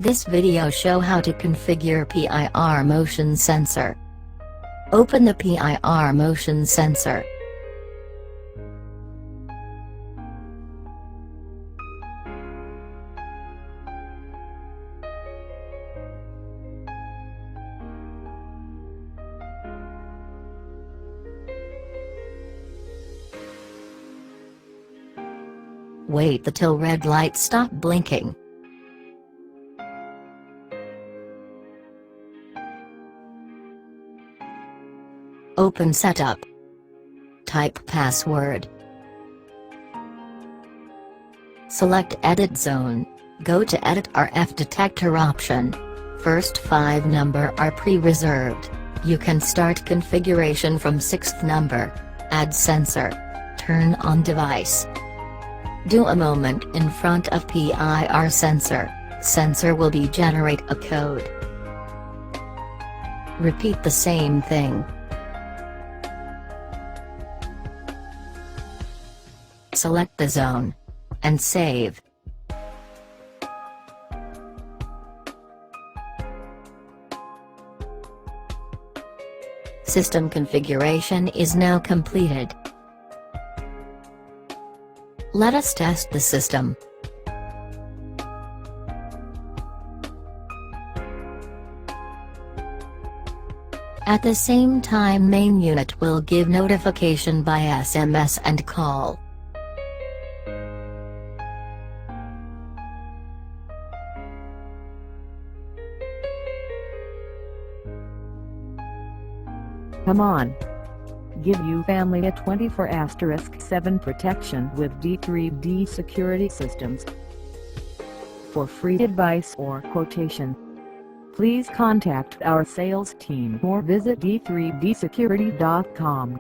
This video show how to configure PIR motion sensor. Open the PIR motion sensor. Wait until red light stop blinking. Open Setup. Type password. Select Edit Zone. Go to Edit RF Detector option. First 5 number are pre-reserved. You can start configuration from 6th number. Add sensor. Turn on device. Do a moment in front of PIR sensor. Sensor will be generate a code. Repeat the same thing. Select the zone. And save. System configuration is now completed. Let us test the system. At the same time, main unit will give notification by SMS and call. Come on! Give you family a 24/7 protection with D3D Security Systems. For free advice or quotation, please contact our sales team or visit d3dsecurity.com.